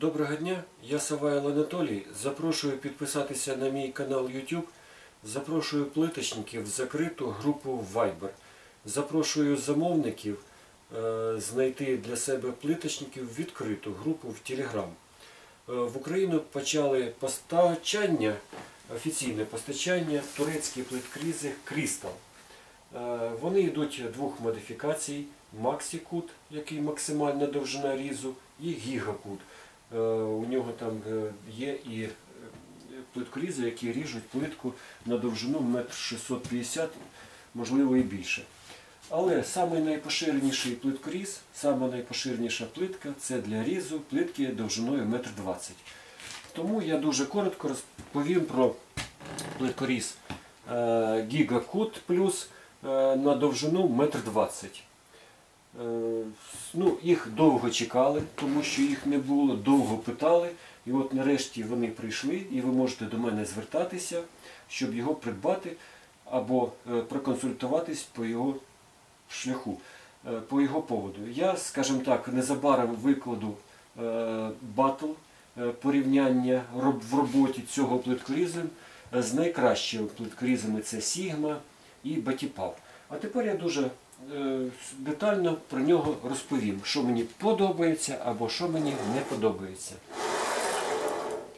Доброго дня, я Савайл Анатолій. Запрошую підписатися на мій канал YouTube. Запрошую плиточників в закриту групу Viber. Запрошую замовників знайти для себе плиточників відкриту групу в Telegram. В Україну почали постачання, офіційне постачання турецькі плиткрізи Crystal. Вони йдуть двох модифікацій: Maxi-Cut, який максимальна довжина різу, і Giga-Cut. У нього там є і плиткорізи, які ріжуть плитку на довжину 1,650 м, можливо і більше. Але найпоширеніший плиткоріз, сама найпоширеніша плитка – це для різу плитки довжиною 1,20 м. Тому я дуже коротко розповім про плиткоріз Giga-Cut Plus на довжину 1,20 м. Їх довго чекали, тому що їх не було, довго питали. І от нарешті вони прийшли, і ви можете до мене звертатися, щоб його придбати або проконсультуватись по його шляху, по його поводу. Я, скажімо так, незабаром викладу батл порівняння в роботі цього плиткорізу з найкращими плиткорізами – це Sigma і Batipав. А тепер я дуже детально про нього розповім, що мені подобається або що мені не подобається.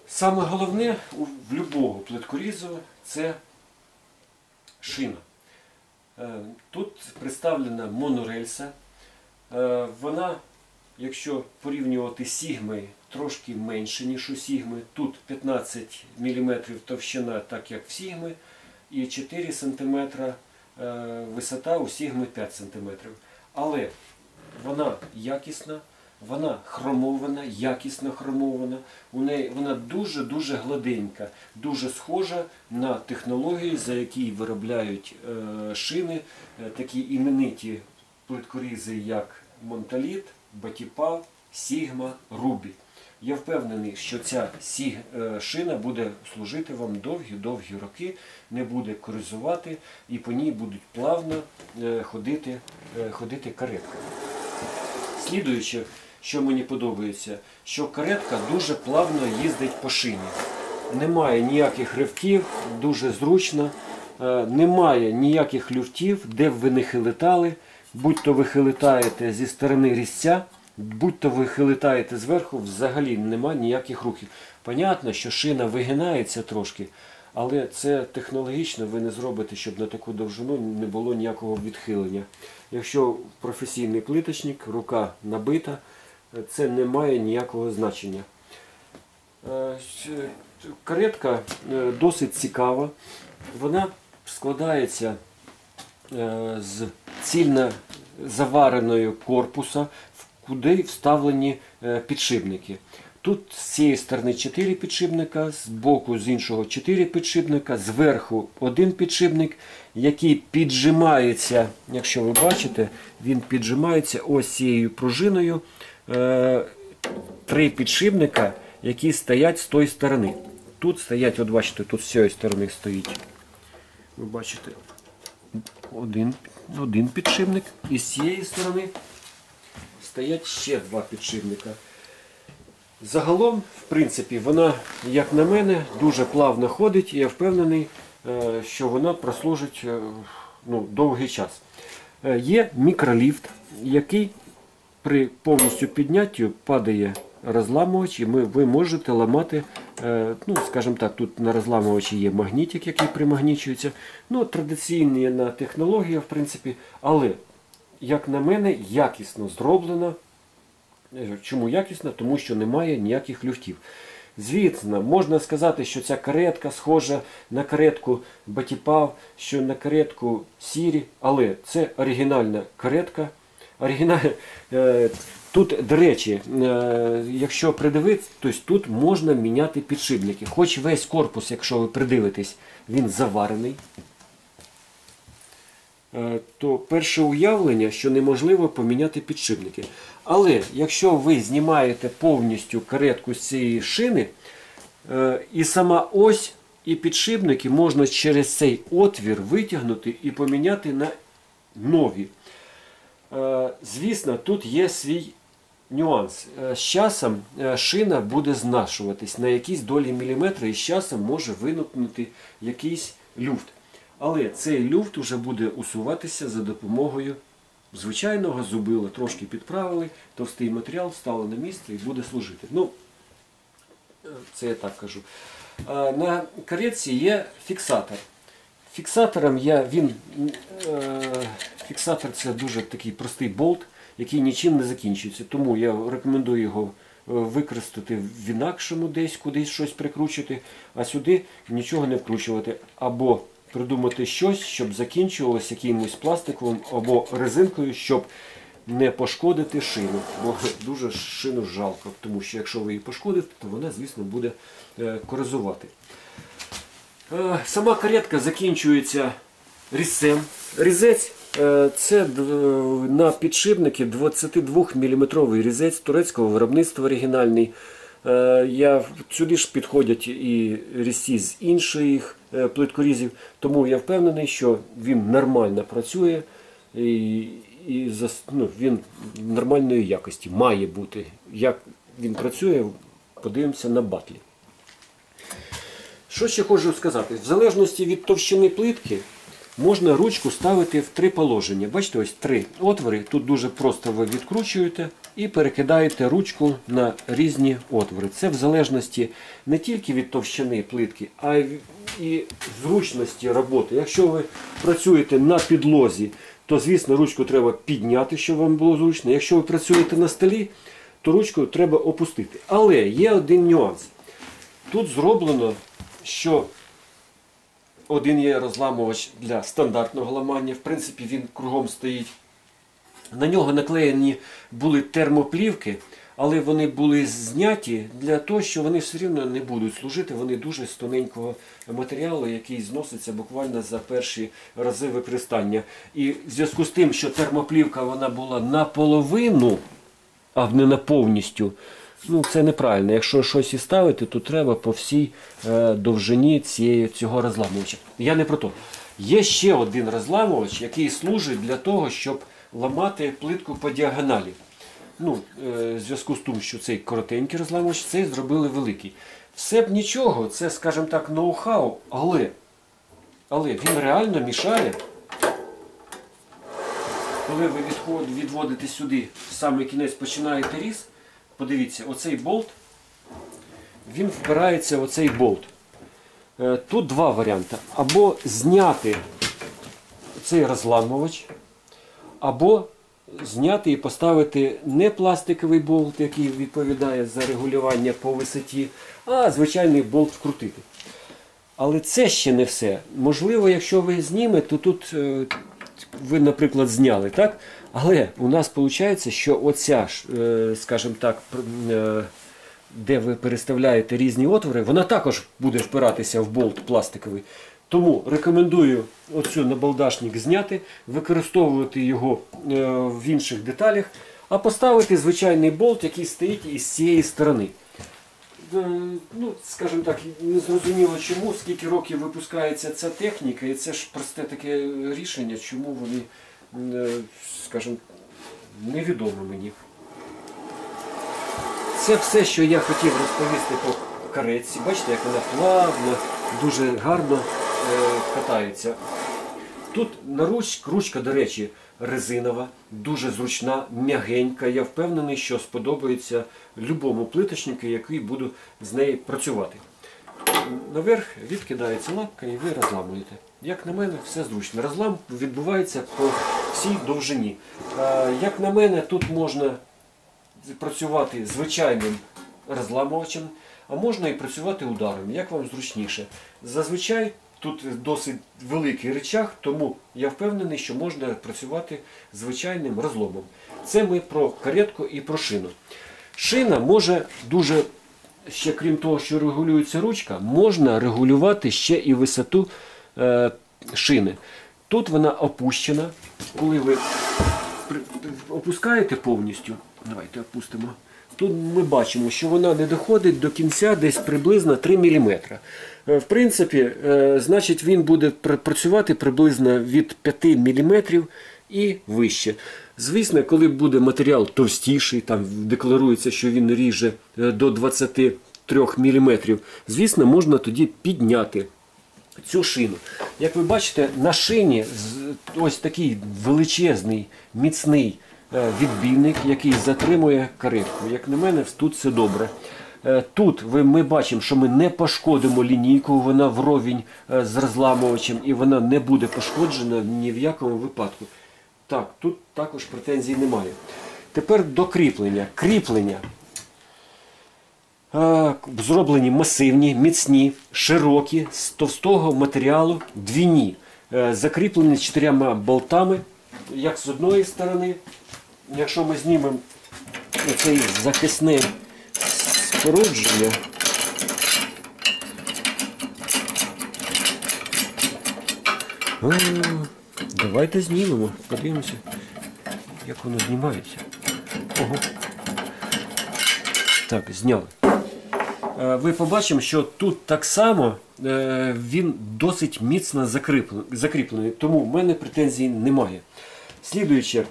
Саме головне в будь-якого плиткорізу – це шина. Тут представлена монорельса. Вона, якщо порівнювати з Сігмою, трошки менше, ніж у Сігми. Тут 15 мм товщина, так як в Сігми, і 4 см висота, у Сігми 5 см. Але вона якісна, вона хромована, якісно хромована. Вона дуже-дуже гладенька, дуже схожа на технології, за які виробляють шини, такі імениті плиткорізи, як Монталіт, Батіпав, Sigma, Ruby. Я впевнений, що ця шина буде служити вам довгі-довгі роки, не буде корозувати, і по ній будуть плавно ходити каретка. Слідуюче, що мені подобається, що каретка дуже плавно їздить по шині. Немає ніяких ривків, дуже зручно, немає ніяких люфтів, де б ви не хилитали, будь-то ви хилитаєте зі сторони різця, будь-то ви хилитаєте зверху, взагалі немає ніяких рухів. Понятно, що шина вигинається трошки, але це технологічно ви не зробите, щоб на таку довжину не було ніякого відхилення. Якщо професійний плиточник, рука набита, це не має ніякого значення. Каретка досить цікава. Вона складається з цільно завареного корпуса, куди вставлені підшипники. Тут з цієї сторони 4 підшипника, з боку, з іншого 4 підшипника, зверху один підшипник, який піджимається, якщо ви бачите, він піджимається ось цією пружиною. 3 підшипника, які стоять з тої сторони. Тут стоять, от бачите, тут з цієї сторони стоїть. Ви бачите, один підшипник, і з цієї сторони стоять ще 2 підшипника. Загалом, в принципі, вона, як на мене, дуже плавно ходить, і я впевнений, що вона прослужить довгий час. Є мікроліфт, який при повністю піднятті падає розламувач, і ви можете ламати, скажімо так, тут на розламувачі є магнітик, який примагнічується. Традиційна технологія, в принципі, але, як на мене, якісно зроблена. Чому якісно? Тому що немає ніяких люфтів. Звісно, можна сказати, що ця каретка схожа на каретку Батіпав, що на каретку Сірі, але це оригінальна каретка. Тут, до речі, якщо придивитися, то тут можна міняти підшипники. Хоч весь корпус, якщо ви придивитесь, він заварений, то перше уявлення, що неможливо поміняти підшипники. Але якщо ви знімаєте повністю каретку з цієї шини, і сама ось, і підшипники можна через цей отвір витягнути і поміняти на нові. Звісно, тут є свій нюанс. З часом шина буде знашуватись на якісь долі міліметра, і з часом може виникнути якийсь люфт. Але цей люфт вже буде усуватися за допомогою звичайного зубила. Трошки підправили, товстий матеріал, встали на місце і буде служити. Ну, це я так кажу. На каретці є фіксатор. Фіксатором фіксатор це дуже такий простий болт, який нічим не закінчується. Тому я рекомендую його використати в інакшому десь, кудись щось прикручити, а сюди нічого не вкручувати. Або придумати щось, щоб закінчувалося якимось пластиковим або резинкою, щоб не пошкодити шину. Бо дуже шину жалко, тому що якщо ви її пошкодите, то вона, звісно, буде корозувати. Сама каретка закінчується різцем. Різець це на підшипники 22 мм різець турецького виробництва оригінальний. Сюди ж підходять і різці з інших плиткорізів, тому я впевнений, що він нормально працює і він нормальної якості має бути. Як він працює, подивимося на батлі. Що ще хочу сказати? В залежності від товщини плитки можна ручку ставити в 3 положення. Бачите, ось 3 отвори. Тут дуже просто ви відкручуєте і перекидаєте ручку на різні отвори. Це в залежності не тільки від товщини плитки, а й зручності роботи. Якщо ви працюєте на підлозі, то, звісно, ручку треба підняти, щоб вам було зручно. Якщо ви працюєте на столі, то ручку треба опустити. Але є один нюанс. Тут зроблено, що один є розламувач для стандартного ламання, в принципі він кругом стоїть. На нього наклеєні були термоплівки, але вони були зняті для того, що вони все рівно не будуть служити. Вони дуже з тоненького матеріалу, який зноситься буквально за перші рази використання. І в зв'язку з тим, що термоплівка вона була наполовину, а не на повністю, ну, це неправильно. Якщо щось і ставити, то треба по всій довжині цього розламувача. Я не про то. Є ще один розламувач, який служить для того, щоб ламати плитку по діагоналі. Ну, в зв'язку з тим, що цей коротенький розламувач, цей зробили великий. Все б нічого, це, скажімо так, ноу-хау, але він реально мішає. Коли ви відводите сюди, в самий кінець починаєте різ, подивіться, оцей болт, він впирається в оцей болт. Тут два варіанти. Або зняти цей розламувач, або зняти і поставити не пластиковий болт, який відповідає за регулювання по висоті, а звичайний болт вкрутити. Але це ще не все. Можливо, якщо ви знімете, то тут ви, наприклад, зняли, так? Але у нас виходить, що оця, скажімо так, де ви переставляєте різні отвори, вона також буде впиратися в болт пластиковий. Тому рекомендую оцю набалдашник зняти, використовувати його в інших деталях, а поставити звичайний болт, який стоїть із цієї сторони. Ну, скажімо так, не зрозуміло чому, скільки років випускається ця техніка, і це ж просте таке рішення, чому вони, скажімо, невідомо мені. Це все, що я хотів розповісти по каретці. Бачите, як вона плавно, дуже гарно катається. Тут ручка, до речі, резинова, дуже зручна, м'ягенька. Я впевнений, що сподобається любому плиточнику, який буде з нею працювати. Наверх відкидається лапка і ви розламуєте. Як на мене, все зручно. Розлам відбувається по всій довжині. Як на мене, тут можна працювати звичайним розламувачем, а можна і працювати ударом, як вам зручніше. Зазвичай тут досить великий рычаг, тому я впевнений, що можна працювати звичайним розломом. Це ми про каретку і про шину. Шина може дуже, ще крім того, що регулюється ручка, можна регулювати ще і висоту шини. Тут вона опущена. Коли ви опускаєте повністю, давайте опустимо, тут ми бачимо, що вона не доходить до кінця десь приблизно 3 мм. В принципі, значить він буде працювати приблизно від 5 мм і вище. Звісно, коли буде матеріал товстіший, там декларується, що він ріже до 23 мм, звісно, можна тоді підняти цю шину. Як ви бачите, на шині ось такий величезний, міцний відбійник, який затримує каретку. Як на мене, тут все добре. Тут ми бачимо, що ми не пошкодимо лінійку, вона вровень з розламувачем і вона не буде пошкоджена ні в якому випадку. Так, тут також претензій немає. Тепер до кріплення. Кріплення зроблені масивні, міцні, широкі, з товстого матеріалу, двійні. Закріплені 4 болтами, як з одної сторони. Якщо ми знімемо цей захисне спорудження, давайте знімемо, подивимося, як воно знімається. Ого. Так, зняли. Ви побачимо, що тут так само він досить міцно закріплений, тому в мене претензій немає. Слідуюче,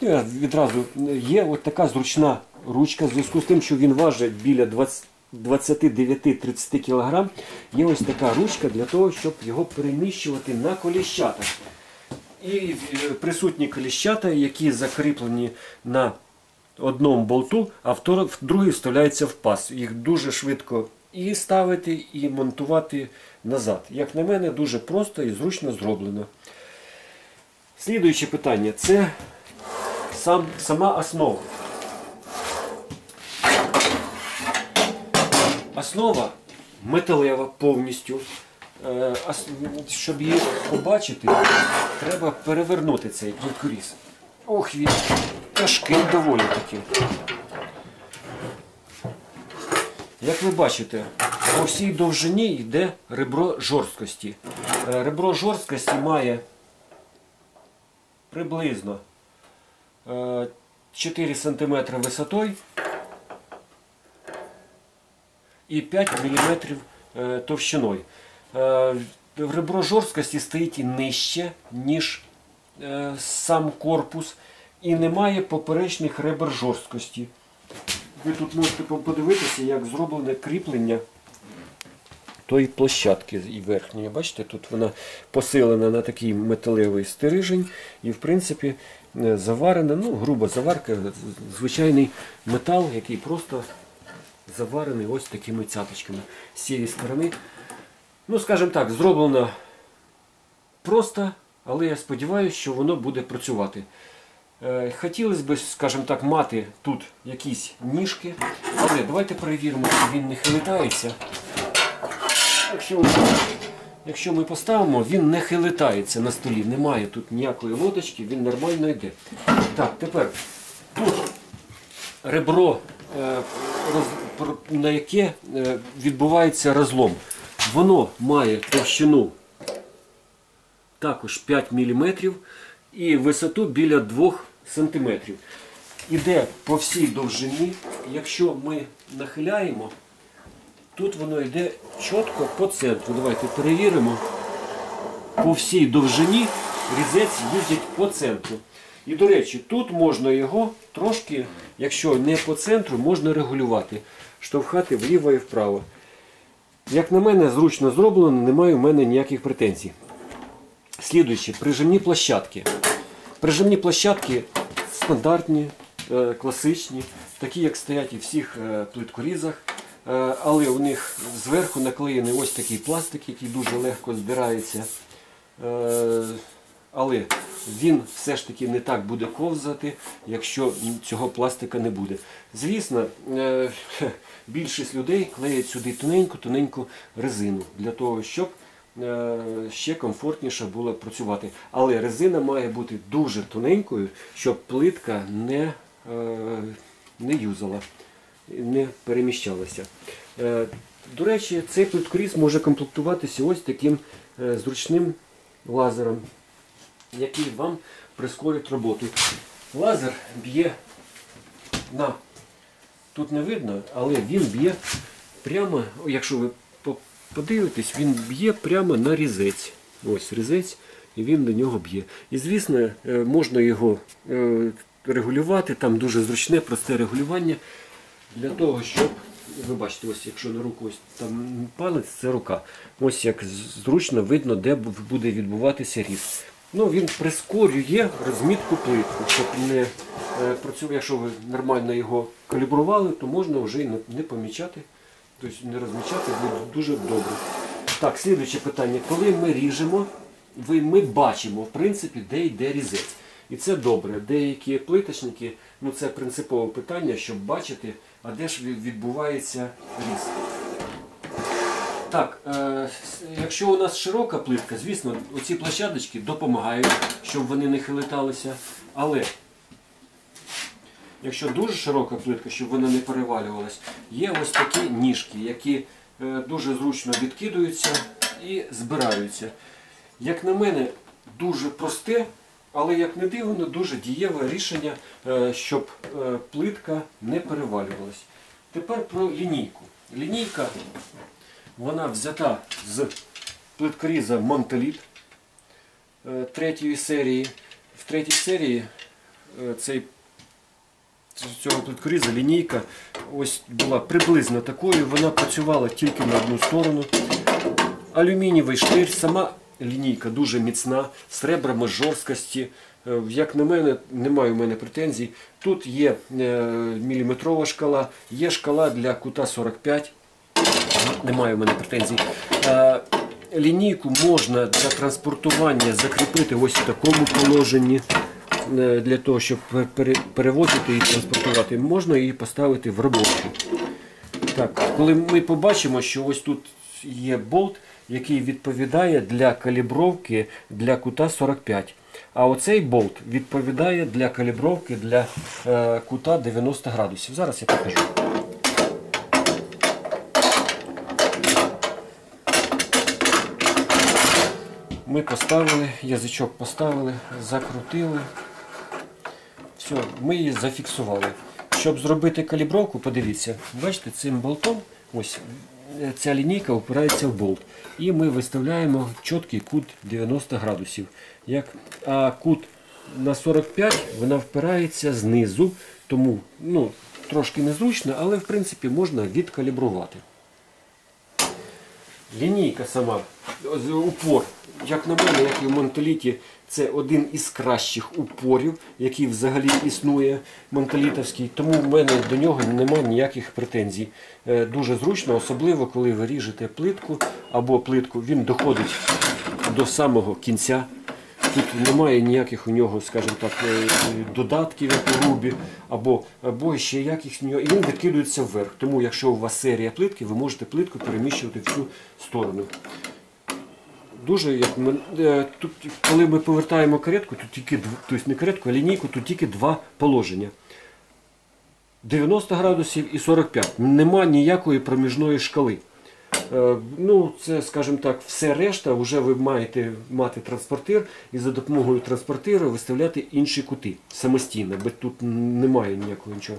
відразу є от така зручна ручка, в зв'язку з тим, що він важить біля 29-30 кг, є ось така ручка для того, щоб його переміщувати на коліщатах. І присутні коліщата, які закріплені на одному болту, а в другий вставляється в паз. Їх дуже швидко і ставити, і монтувати назад. Як на мене, дуже просто і зручно зроблено. Слідуюче питання – це сама основа. Основа металева повністю. Щоб її побачити, треба перевернути цей плиткоріз. Ох, він тяжкий доволі таки. Як ви бачите, по всій довжині йде ребро жорсткості. Ребро жорсткості має приблизно 4 см висотою і 5 мм товщиною. Ребро жорсткості стоїть і нижче, ніж сам корпус, і немає поперечних ребер жорсткості. Ви тут можете подивитися, як зроблене кріплення тої площадки і верхньої. Бачите, тут вона посилена на такий металевий стрижень і, в принципі, заварена, груба заварка, звичайний метал, який просто заварений ось такими цяточками з цієї сторони. Скажімо так, зроблено просто, але я сподіваюся, що воно буде працювати. Хотілося б, скажімо так, мати тут якісь ніжки, але давайте перевіримо, чи він не хилитається. Якщо ми поставимо, він не хилитається на столі, немає тут ніякої лодочки, він нормально йде. Так, тепер тут ребро, на яке відбувається розлом. Воно має товщину також 5 мм і висоту біля 2 см. Іде по всій довжині. Якщо ми нахиляємо, тут воно йде чітко по центру. Давайте перевіримо. По всій довжині різець їздить по центру. І, до речі, тут можна його трошки, якщо не по центру, можна регулювати, штовхати вліво і вправо. Як на мене, зручно зроблено, немає у мене ніяких претензій. Слідуюче, прижимні площадки. Прижимні площадки стандартні, класичні, такі, як стоять і в всіх плиткорізах, але у них зверху наклеєний ось такий пластик, який дуже легко збирається. Але він все ж таки не так буде ковзати, якщо цього пластика не буде. Звісно, більшість людей клеять сюди тоненьку резину, для того, щоб ще комфортніше було працювати. Але резина має бути дуже тоненькою, щоб плитка не юзала, не переміщалася. До речі, цей плиткоріз може комплектуватися ось таким зручним лазером, який вам прискорить роботу. Лазер б'є тут не видно, але він б'є прямо, якщо ви подивитесь, він б'є прямо на різець. Ось різець, і він до нього б'є. І звісно, можна його регулювати, там дуже зручне, просте регулювання для того, щоб, ви бачите, ось якщо на руку ось там палець, це рука. Ось як зручно видно, де буде відбуватися різ. Ну, він прискорює розмітку плитку, щоб не працював, якщо ви нормально його калібрували, то можна вже і не помічати, тобто не розмічати, буде дуже добре. Так, слідуюче питання. Коли ми ріжемо, ми бачимо, в принципі, де йде різець. І це добре. Деякі плиточники, ну це принципове питання, щоб бачити, а де ж відбувається різ. Так, якщо у нас широка плитка, звісно, оці площадочки допомагають, щоб вони не хилиталися. Але якщо дуже широка плитка, щоб вона не перевалювалась, є ось такі ніжки, які дуже зручно відкидаються і збираються. Як на мене, дуже просте, але, як не дивно, дуже дієве рішення, щоб плитка не перевалювалась. Тепер про лінійку. Лінійка, вона взята з плиткоріза Монтеліт третьої серії. В третій серії цього плиткоріза лінійка ось була приблизно такою, вона працювала тільки на одну сторону. Алюмінієвий штир, сама лінійка дуже міцна, з ребрами жорсткості. Як на мене, немає у мене претензій. Тут є міліметрова шкала, є шкала для кута 45, немає у мене претензій. Лінійку можна для транспортування закріпити ось в такому положенні, для того, щоб перевозити і транспортувати. Можна її поставити в робочу. Так, коли ми побачимо, що ось тут є болт, який відповідає для калібровки для кута 45. А оцей болт відповідає для калібровки для кута 90 градусів. Зараз я покажу. Ми поставили, язичок поставили, закрутили. Все, ми її зафіксували. Щоб зробити калібровку, подивіться, бачите, цим болтом, ось ця лінійка опирається в болт. І ми виставляємо чіткий кут 90 градусів. А кут на 45 вона впирається знизу, тому трошки незручно, але в принципі можна відкалібрувати. Лінійка сама, упор, як на мене, як і в Монтеліті, це один із кращих упорів, який взагалі існує, монтелітовський, тому в мене до нього немає ніяких претензій. Дуже зручно, особливо коли ви ріжете плитку або плитку, він доходить до самого кінця. Тут немає ніяких у нього, скажімо так, додатків, як у рубі, або ще якихось, і він відкидується вверх. Тому якщо у вас серія плитки, ви можете плитку переміщувати в цю сторону. Дуже, тут, коли ми повертаємо каретку, тут тільки, тобто не каретку, а лінійку, тут тільки два положення. 90 градусів і 45. Нема ніякої проміжної шкали. Це, скажімо так, все решта, вже ви маєте мати транспортир і за допомогою транспортира виставляти інші кути самостійно, бо тут немає ніякого нічого.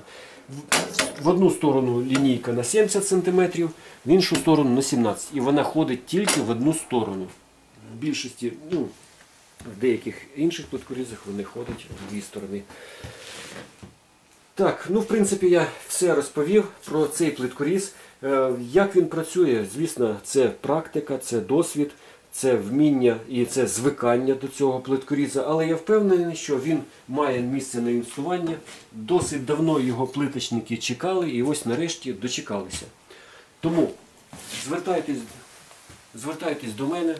В одну сторону лінійка на 70 см, в іншу сторону на 17 см. І вона ходить тільки в одну сторону. В більшості, в деяких інших плиткорізах вони ходять в дві сторони. Так, в принципі, я все розповів про цей плиткоріз. Як він працює, звісно, це практика, це досвід, це вміння і це звикання до цього плиткоріза. Але я впевнений, що він має місце на інвестування. Досить давно його плиточники чекали і ось нарешті дочекалися. Тому звертайтесь до мене,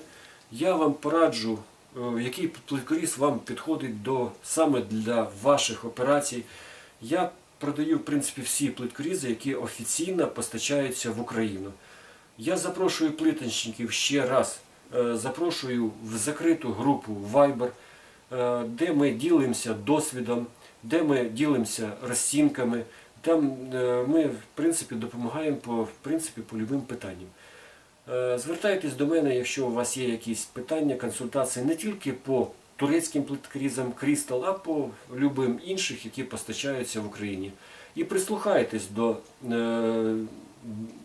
я вам пораджу, який плиткоріз вам підходить саме для ваших операцій. Я продаю, в принципі, всі плиткорізи, які офіційно постачаються в Україну. Я запрошую плиточників ще раз, запрошую в закриту групу Viber, де ми ділимося досвідом, де ми ділимося розцінками, там ми, в принципі, допомагаємо по любим питанням. Звертайтесь до мене, якщо у вас є якісь питання, консультації не тільки по турецьким плиткорізам Crystal, а по любим інших, які постачаються в Україні. І прислухайтесь до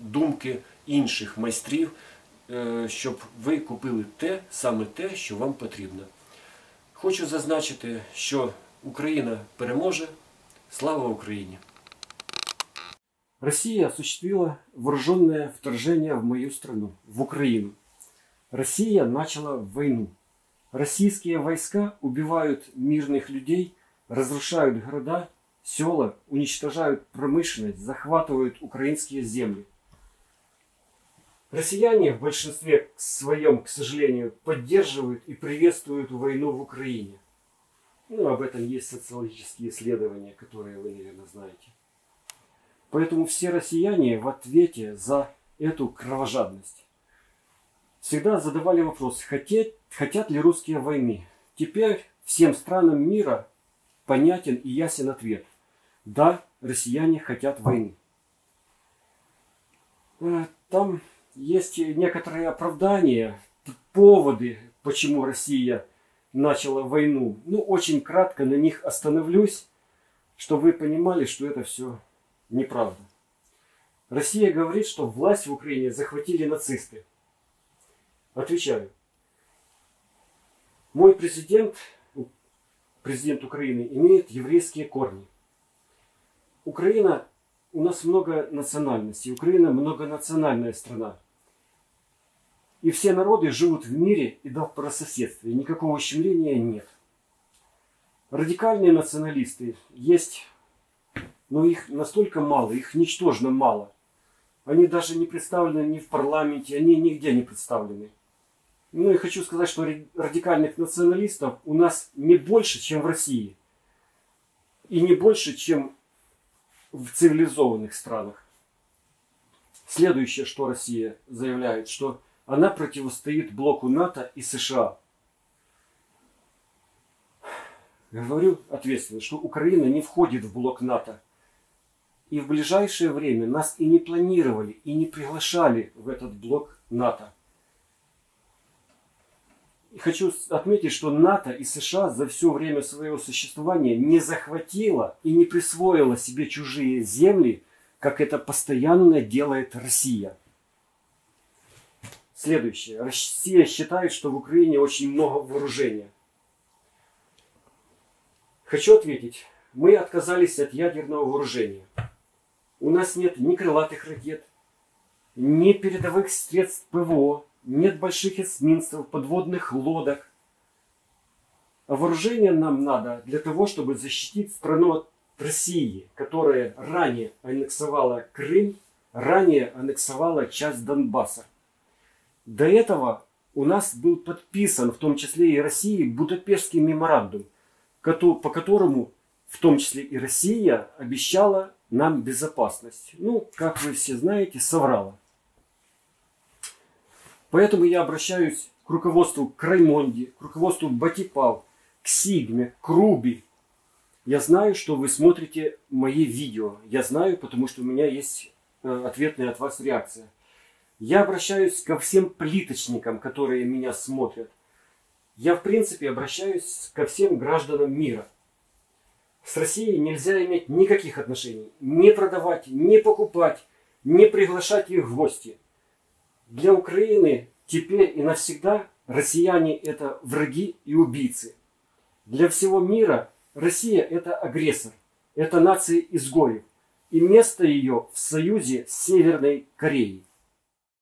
думки інших майстрів, щоб ви купили саме те, що вам потрібно. Хочу зазначити, що Україна переможе. Слава Україні! Россия осуществила вооруженное вторжение в мою страну, в Украину. Россия начала войну. Российские войска убивают мирных людей, разрушают города, села, уничтожают промышленность, захватывают украинские земли. Россияне в большинстве своем, к сожалению, поддерживают и приветствуют войну в Украине. Ну, об этом есть социологические исследования, которые вы, наверное, знаете. Поэтому все россияне в ответе за эту кровожадность всегда задавали вопрос, хотят ли русские войны. Теперь всем странам мира понятен и ясен ответ. Да, россияне хотят войны. Там есть некоторые оправдания, поводы, почему Россия начала войну. Ну, очень кратко на них остановлюсь, чтобы вы понимали, что это все неправда. Россия говорит, что власть в Украине захватили нацисты. Отвечаю. Мой президент Украины, имеет еврейские корни. Украина, у нас много национальностей. Украина многонациональная страна. И все народы живут в мире и добрососедстве. Никакого ущемления нет. Радикальные националисты есть, но их настолько мало, их ничтожно мало. Они даже не представлены ни в парламенте, они нигде не представлены. Ну и хочу сказать, что радикальных националистов у нас не больше, чем в России. И не больше, чем в цивилизованных странах. Следующее, что Россия заявляет, что она противостоит блоку НАТО и США. Говорю ответственно, что Украина не входит в блок НАТО. И в ближайшее время нас и не планировали, и не приглашали в этот блок НАТО. И хочу отметить, что НАТО и США за все время своего существования не захватило и не присвоило себе чужие земли, как это постоянно делает Россия. Следующее. Россия считает, что в Украине очень много вооружения. Хочу ответить. Мы отказались от ядерного вооружения. У нас нет ни крылатых ракет, ни передовых средств ПВО, нет больших эсминцев, подводных лодок. А вооружение нам надо для того, чтобы защитить страну от России, которая ранее аннексовала Крым, ранее аннексовала часть Донбасса. До этого у нас был подписан, в том числе и Россией, Будапештский меморандум, по которому, в том числе и Россия, обещала нам безопасность. Ну, как вы все знаете, соврала. Поэтому я обращаюсь к руководству Краймонди, к руководству Батипал, к Сигме, к Руби. Я знаю, что вы смотрите мои видео. Я знаю, потому что у меня есть ответная от вас реакция. Я обращаюсь ко всем плиточникам, которые меня смотрят. Я, в принципе, обращаюсь ко всем гражданам мира. С Россией нельзя иметь никаких отношений. Не продавать, не покупать, не приглашать их в гости. Для Украины теперь и навсегда россияне это враги и убийцы. Для всего мира Россия это агрессор. Это нация изгоев. И место ее в союзе с Северной Кореей.